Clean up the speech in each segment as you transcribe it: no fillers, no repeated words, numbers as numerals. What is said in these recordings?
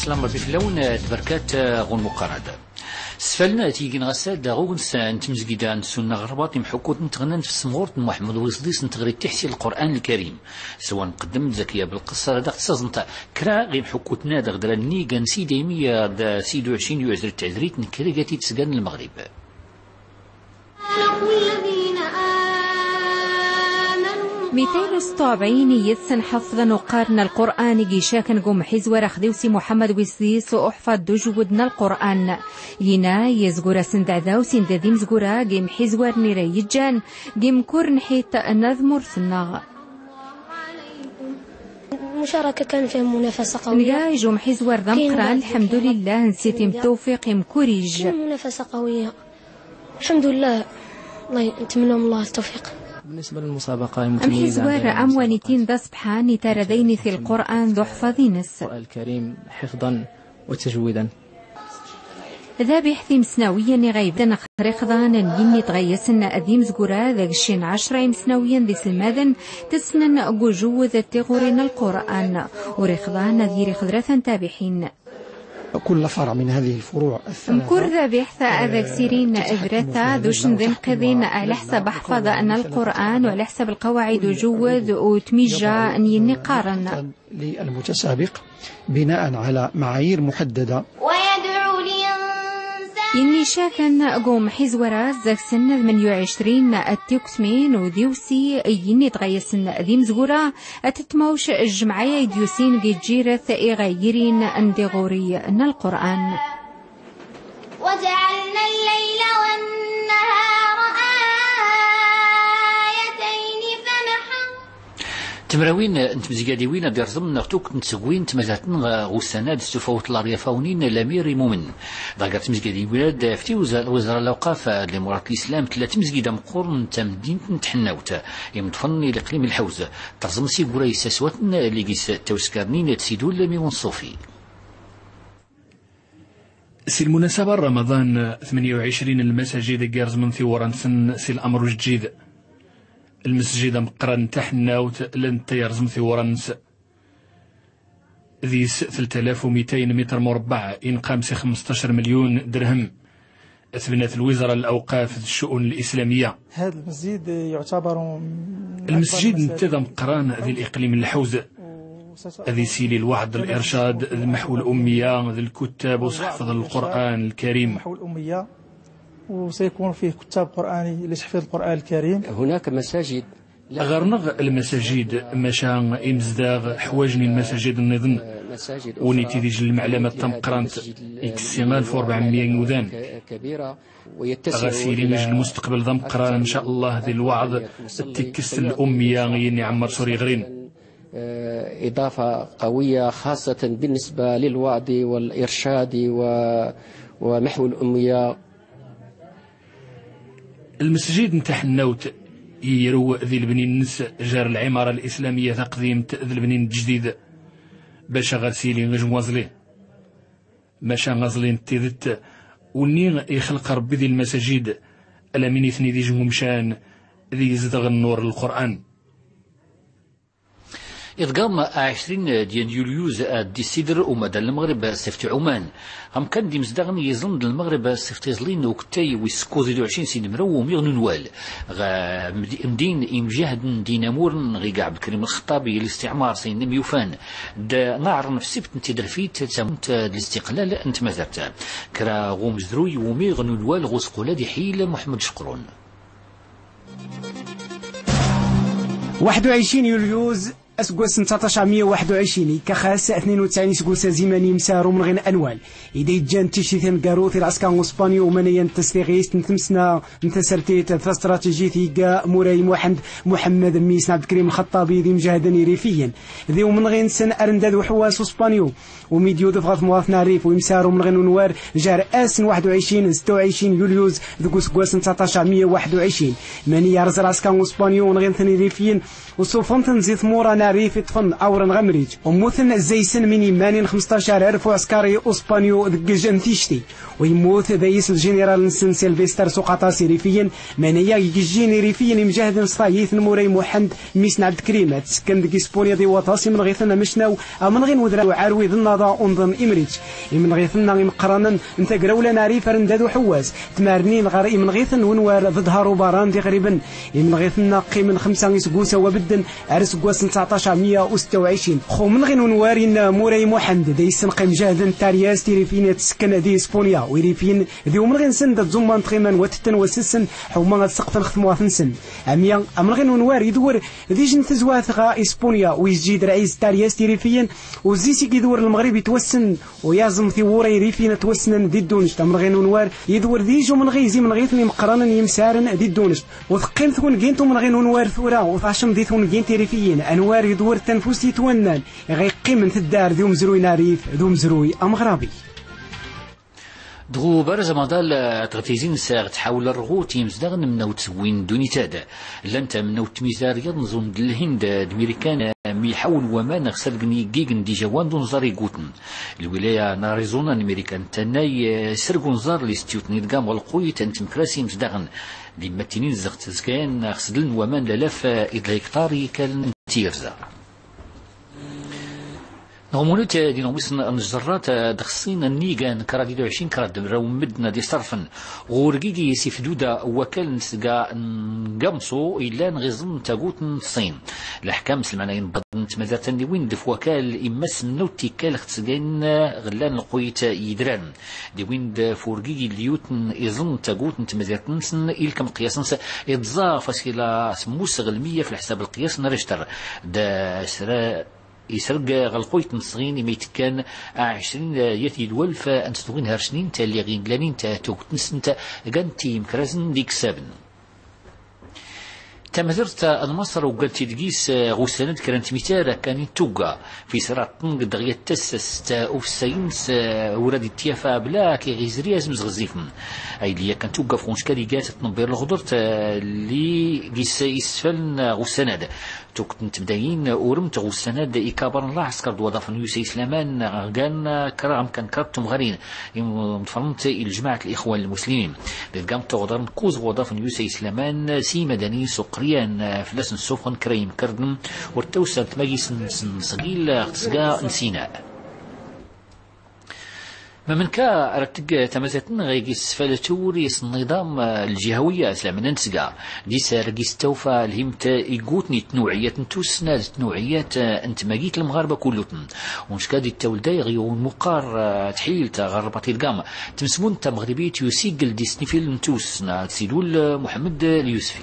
السلام ربي في اللون تبركات غون مقارنة سفلنا تيجي نغساد غون نتمزجيدا نسونا غرباط محكوت نتغنن في السمورت محمد ويصديس نتغري تحسي القرآن الكريم سواء قدم زكية بالقصة هذا خصاص كرا غير محكوتنا دغدر نيجا نسي دايمية دا سيدو 20 يعزر التعذريت نكري جاتي تسجن المغرب. ميتين ستوعبين يتسن حفظا وقارن القرآن جيشاكن قوم حزور أخذوسي محمد ويسديس وأحفظ دوجودنا القرآن ينا يزقورا سندعذا وسندادين زقورا جيم حزور نيريجان جيم كورن حيت نذمر سناغ مشاركة كان فيها منافسة قوية نجا جوم حزور ذمقران الحمد لله نسيتم توفيق مكوريج منافسة قوية الحمد لله الله نتمنى الله التوفيق. بالنسبة للمسابقة حزور أموانتين ذا سبحان تردين في القرآن ذو حفظينس القرآن الكريم حفظا وتجويدا ذا بيحثي مسناويا نغيبدا خريخضان يني تغيسنا أديم زقورا ذا قشين 10 مسناويا ذي سلماذن تسنن قجو ذا تغورين القرآن وريخضان ذي ريخضرة تابحين كل فرع من هذه الفروع مكور ذا بيحث أذاك سيرين إبرثا ذوشن ذن قذين على حسب حفظ أن القرآن وعلى حسب القواعد وجوذ وتميجا أن ينقارن للمتسابق بناء على معايير محددة يني شاكن قوم حزورا زاك سن 28 التوكسمين وديوسي يني تغيسن ذيم زغورا أتتموش الجمعية ديوسين جيرث إغيرين اندغوري أن القرآن وجعلنا الليل والنهار آيتين تمراوين انت مزياديوين بيرزم نغتوك نتسوين تمازاتن غوسانا دستفوت لاريا فاونين لاميري مومن ضاقات مزياديوين دافتي وزارة الأوقاف لمرات الإسلام 3 مزيادة مقرن تمدين تحناوت يمدفن لإقليم الحوزة ترزم سيقورا يساسواتن اللي قيس توسكارنين تسيدون لميون صوفي سي المناسبة رمضان 28 المساجد قارز من ثوران سي الأمر جديد المسجد مقرن تحناوت لن تيرزم ثورانس ذي 3200 متر مربع إنقام 15 مليون درهم أثبنت الوزارة الأوقاف الشؤون الإسلامية. هذا المسجد يعتبر المسجد انتظم مقران ذي الإقليم الحوزة ذي سيلي الوعد الإرشاد محو الأمية ذي الكتاب وصحفظ القرآن الكريم محو الأمية وسيكون فيه كتاب قرآني لتحفيظ القرآن الكريم. هناك مساجد غرنغ المساجد مشان إمزداغ حواجني المساجد النظن ونيتي ديج المعلمة تمقرانت إكسينا 1400 يوذان غسيري مجل المستقبل ذا مقران إن شاء الله ذي الوعظ التكس الأمية يني عمر سوري غرين إضافة قوية خاصة بالنسبة للوعظ والإرشاد ومحو الأمية. المسجد نتاع حناوت يرو ذي البنين النس جار العمارة الإسلامية تقديم ذي البنين الجديد باش غسيلي غجموازلي ماشا غازلين تيدت وني يخلق ربي ذي المساجد ألا من يثني ذي جمشان ذي يزدغ النور القرآن. إذقام 20 ديال يوليوز ديسيدر ومدى المغرب سفتي عمان هم كان دي مزدغن يظن المغرب سفتي زلين وكتاي ويسكوزي 20 سنة مرو وميغ نوال مدين إمجاهد دينامور غيقع بالكريم الخطابي الاستعمار سين ميوفان دا نعر نفسبت انت درفيت تسامت الاستقلال انت مازرت كرا غوم زدروي وميغ نوال غوسقولا دي حيل محمد شقرون 21 يوليوز أسقوس 1921 كخاس 92 سقوس زماني مسارو من غين أنوال إذا جان تشتيثن قاروث العسكر اسباني ومنيا تستغيث نتمسنا نتسرتيت استراتيجيتي قا موراي محمد ميس عبد الكريم الخطابي ذي مجاهدني ريفيا ذي ومن غين سن أرنداد وحواس اسبانيو وميديو دفغات مواطنا ريف ويمسارو من غين نوار جار آسن 21 26 يوليوز ذكو سقوس 1921 ماني يارز العسكر اسبانيو من غين ثاني ريفيا وصوفن تنزيث مورانا ناريف طفن أورن غمريج وموثن زيسن من يمانين 15,000 عسكري أسبانيو دقجن تيشتي ويموت بايس الجنرال نسن سيلفستر سقطاسي ريفيا منيا يجيني ريفيا مجاهد صايث موراي محمد ميسن عبد الكريم تسكن ديك اسبونيا دي وطاسي من غيثنا مشناو من غير ودرا وعاروي النضا انظن امريج من غيثنا مقرانا انت قراولا ناريف رنداد حواس تمارنين غير من غيثن ونوار ضد هاروباران تقريبا من غيثنا قيمن 5 يسقوسا وبدن عرس قواس 1926 خو من غير نوارين موراي محمد ديسن قيم جاهد تارياس تيريفين تسكن دي اسبونيا ويريفين ذي من غير سند زمان تقيما وتتن وسسن حوما السقف نخدموا ثنسن اميا من غير نوار يدور ذيجن تزوات غا اسبونيا ويزيد رئيس تارياس تيريفين وزيسي يدور المغرب يتوسن ويازم ثورة يريفين توسن دي الدونش من غير نوار يدور ذيجو من غيزي من غيثني مقرانا يمسارن دي الدونش وثقيم ثون جينتو من غير نوار ثورة وثاشم دي ثون جين تيريفيين انوار يدور تنفسي تونان غيقيم من الدار ذو مزروي ناريف ذو مزروي امغربي دغو برز مدال تغتيزين ساغ تحاول الرغوت يمزدغن منوت وين دوني تادا لانت منوت ميزار ينظن الهند دميريكان ميحاول وما نغسل جيجن دي جوان دون زاري قوتن الولاية ناريزونا نميريكان تناي سرقون زار لستيوتني دقام والقوي تنتم كراسي مزدغن دي متنين زغت زكان غسلن ومان للاف إدلايكتاري كان تيرزا نغمونت دي نومسن النجرات دخصين النيجان كرادي 20 كراد راو مدنا دي صرفن غورجيجي سيفدودا وكال نسقا نقمصو إلا نغزن تاقوت الصين الأحكام سلمانين بدنت مازال دي وين دف وكال إمس منوتي كال اختسقين غلان القويت يدران دي وين فورجيجي اليوتن إظن تاقوت نتمازال نسن إلكم قياسنس إضزا فاسكلا سموس غلمية في الحساب القياس نرشتر دا سرا يسرق غلقويت نصغين يميت كان 20 يتي الولف أنستغين هرشنين تالي غين لانين توقت نسنت غانتي مكرازن ديك سابن تمازرت المصر وقلت تقيس غوساند كانت ميتارة كان توقع في سرعة طنق دغية تسس أوف ساينس وراد التيافا بلا كي غيزريا زمز غزيفن أي اللي كان توقع في مشكلة جات تنبير الغدرت اللي قيس يسفلن غوساند توقت نتبداين ورمت غوساند إكابر الله عسكر دوضاف نيوسي إسلامان كان كرام كان كربتم غارين متفرمت الجماعة الإخوان المسلمين لقام تغدر نكوز وضاف نيوسي إسلامان سي مدني سقريان فلسن سوفن كريم كردم ورتوسن تميس صقيل تسقى نسيناء ما من كا رتق تمازتن غيقيس فلتوريس النظام الجهوية اسلامنا نسقى دي سارقيس توفى الهمت يقوتني تنوعية نتوسنا تنوعيات انت ماقيت المغاربة كلتن ونشكادي التولداي غيون مقار تحيل تغربتي القام تمسمون تمغربيت يسيقل دي سنفيل نتوسنا تسيدول محمد اليوسفي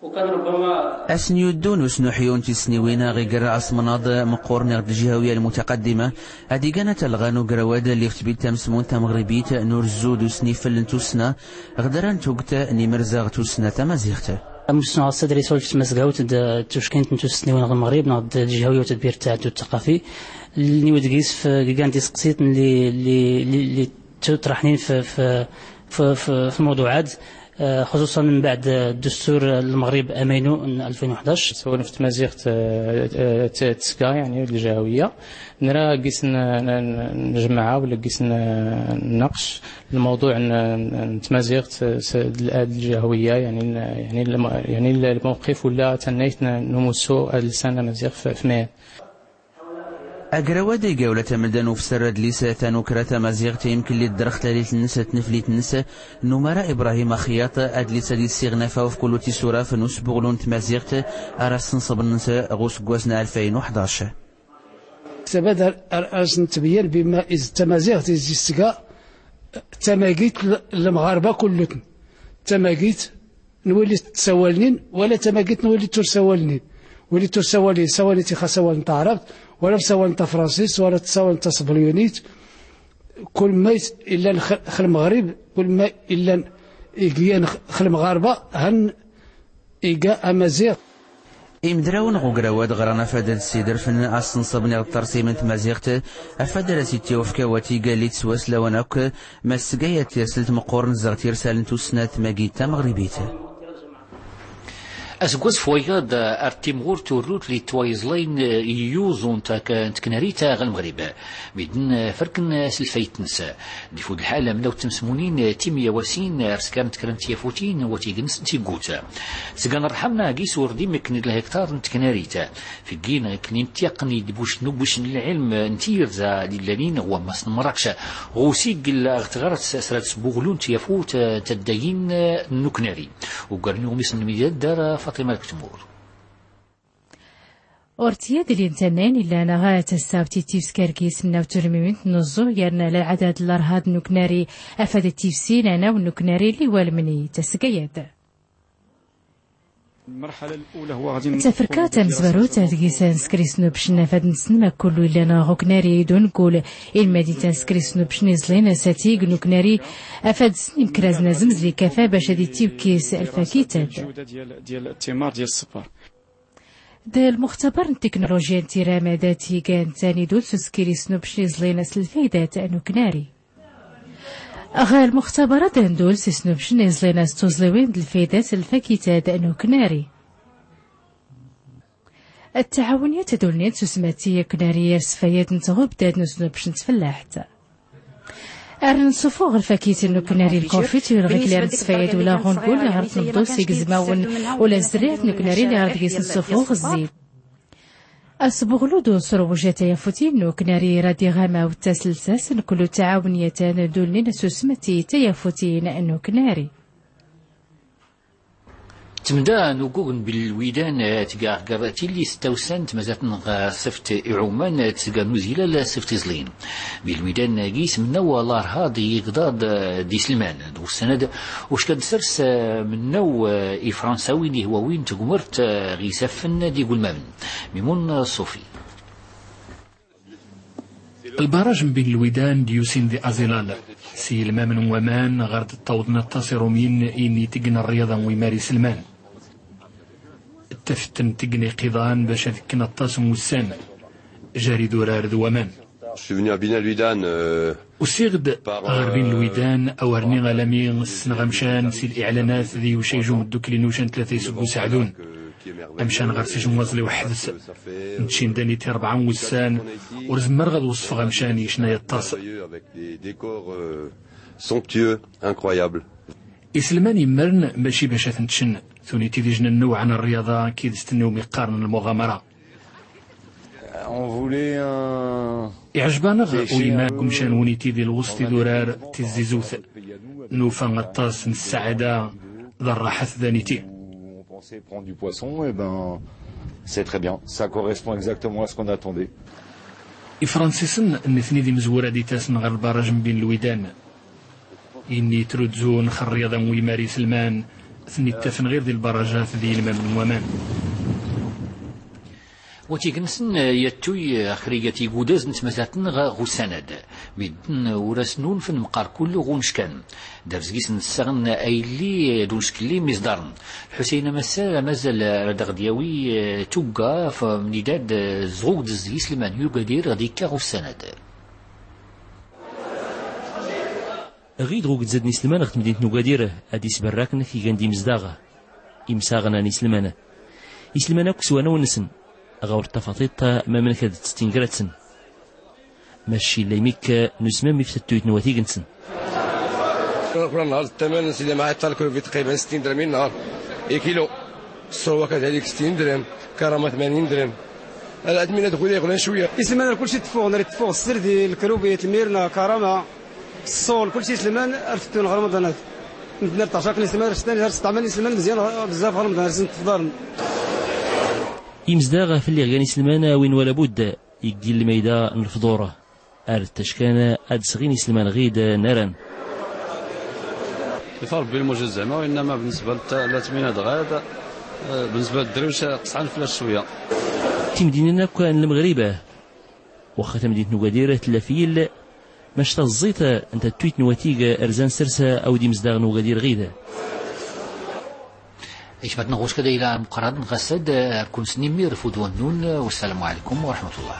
وكان ربما أسنيو الدونس نحيون تسنيوينا غيقرا أصمناض مقورنا الجهوية المتقدمة هذه كانت الغانو قرواد اللي فتبيت تمسمون تمغربيت نور الزود وسنيفل توسنا غدران توقت نمرزاغ توسنا تمازيغت مسنا الصدري سولف تمزقاوت توشكنت نتوسنيوين المغرب ناض الجهوية وتدبير تاعتو الثقافي اللي ودقيس في كان تسقسيت اللي تطرحنين في الموضوعات خصوصا من بعد دستور المغرب امينو 2011 سواء في تمازيغت تسكا يعني الجهويه نرى قيس نجمعها ولا قيس نناقش الموضوع تمازيغت الجهويه يعني الموقف ولا تنيت نمسو السنه مزيغ في ماء أقروادي جولة ملدان وفسرد ليسا تانوكرة مزيغت يمكن لي الدرخت ليت النسا تنفليت النسا نمرا إبراهيم خياط أدليسا دي السيغنافا وفي كل تيسورا فنوس بغلون تمازيغت أراس نصب النسا غوس قواسنا 2011 سبب أرسن تبين بما إذا تمازيغت إزيستقا تماقيت المغاربة كلتن تماقيت نولي تسوالنين ولا تماقيت نولي ترسوالنين ولي تسوالي سوالي تخسوال نتا عربت ولا تسوال نتا فرنسيس ولا تسوال نتا صبليونيت كل ما إلا خل المغرب كل ما إلا إيجيان خل المغاربة هن إيجا أمازيغ إمدراون غوغراواد غرانا فادر السيدر فن أصن صبني الترسيم انت مازيغت أفادر سيتي وفكا واتي قاليت سواس لوناك ما السقايات يرسلت مقورن زغتير سالنتو سنات ماقيتا مغربيته أسقوز فويغاد أرتيمغور توروت لي تويزلين يوزون تكناريتا غالمغرب بيدن فركن سلفايتنس دي فود الحالة لو تمسمونين تيميا واسين رسكان تكرنتيا فوتين وتيجنس تيقوتا سقان رحمنا قيس وردي مكن الهكتار تكناريتا في الجين كنين تيقني دبوش نبوش العلم نتيرزا للذين هو مصن مراكش غوسيق الاغتغارت سرات بوغلون تيفوت تدين نكناري وقرنيو ميسن ميداد دار فاطمة الكتمور أورتياد الانتنين إلا نغاية السابتي تيفس كاركيس من ترميمين نزو يرنا للعدد الأرهاد نكناري أفاد التيفسين أنا والنكناري اللي والمني تسقيد المرحلة الأولى هو غادي تفركات مزبروت تقيسان سكريسنو باش نفاد نسنما كلو إلا نغوكناري دون كول المدينة سكريسنو باش نزلين ساتيق نكناري أفاد سنين كرازنا زمزلي كفا باش هادي تيبكيس الفاكيتات ديال التمار ديال الصبار دا المختبر التكنولوجيا انترامة ذاتي كان تاني دول سكريسنو باش نزلين الفايدات نكناري أغا المختبرات دول سيسنو باش نزلين استوزلوين الفايدات الفاكيتات نكناري التعاونيات دولنيت سسماتية كنارية سفايات نتغوب داد نسنو باش نتفلاحت أرن صفوغ الفاكيت نكناري الكونفيتير غيكلي رد سفايات ولا غنقول غرت نبدو سيكزماون ولا زريات نكناري اللي غرد قيس نصفوغ الزيب أصبغلو سروجاتا يفوتين نكناري رادي غاما والتسلساس نكلو تعاونيتان دولنين سسماتي تيفوتين نكناري تمدا نوكوغن بالويدان تقع قراتي اللي ستوسنت مازاتن صفت عمان تقع نوزيلا صفت زلين بالويدان قيس من نوى لار هادي يقضاد دي سلمان دو السند وش كاد سرس من نوى فرنساوي اللي هو وين تقمرت غيسفن دي قلمان ميمون صوفي البراج بين الويدان ديوسين دي أزيلال سي المامن ومان غرد التوضنا التصيرومين إني تقن الرياضة ويماري سلمان التفتن تقني قضان باش ذكنا الطاسم والسان جاري دورار دومان وسيغد غربين الويدان أو هرني غلامي سنغمشان سي الإعلانات ذي وشيجو مدوك لنوشان 3 يسبو ساعدون أمشان غرسيش موازلي وحدث نتشين دانيتي 4 وسان ورزم مرغد وصف غمشان يشنا يطاس إسلمان يمرن ماشي باش تنتشن ثوني تيدي جنا النوع عن الرياضة كي تستنيو مقارن المغامرة يعجبنا ويما قمشان وني تيدي الوسط دورار تيزيزوث نوفا غطاس السعادة ذا الراحة ذانيتي prendre du poisson, et ben c'est très bien, ça correspond exactement à ce qu'on attendait. إفرانسيسن نثني دي مزورة دي تاسن غير البراج بين الويدان إني تردزون خريضا ويماري سلمان ثني التفن غير دي البراجات ذي المام ومان وتيجنسن يتوي خريجتي جوداز نتمثلتن غوساند ميدن ورسنون في المقار كله غونشكان درزقيس نسغن ايلي دونشكلي مصدرن حسين مسا مازال ردغدياوي توقا فمنيداد زغوق دزقيس لمن يقدر غديكا غوساند غيد غوق تزاد نسلمان غت مدينة نوغادير اديس براكن في غاندي مزداغا امساغنا نسلمان يسلمان كسوانا ونسن غور التفاطيط ما من كاد تستنقراتسن ماشي ليميك نسمى في التويت نواتيقنسن كل نهار الثمن سيدي معايا تالكو في تقريبا 60 درهم النهار كيلو الصروه كذلك 60 درهم كرامه 80 درهم الادمنه تقول يغلى شويه يسلمان كلشي تفوق ناري تفوق السر ديال الكروبيت الميرنا كرامه الصول كلشي سلمان ارتدون رمضان ندير طاشاك سلمان رشتاني استعمل سلمان مزيان بزاف رمضان تفضل يمزداغ في اللي غاني سلمان وين ولا بد يقدي الميدا الفضوره التشكانه ادسغيني سلمان غيد نارا الفرق بين الموجود زعما وانما بالنسبه للثمينه غاد بالنسبه للدروش قصعان فلاش شويه تمديننا كان المغربه واخا تمدينه نوغادير تلافيل ماش تزيت انت تويت نواتيق ارزان سرسه او دي مزداغ نوغادير غيده إيش بدنا نغوش كده إلى مقرد غسد كون سنيمي رفض والنون والسلام عليكم ورحمة الله.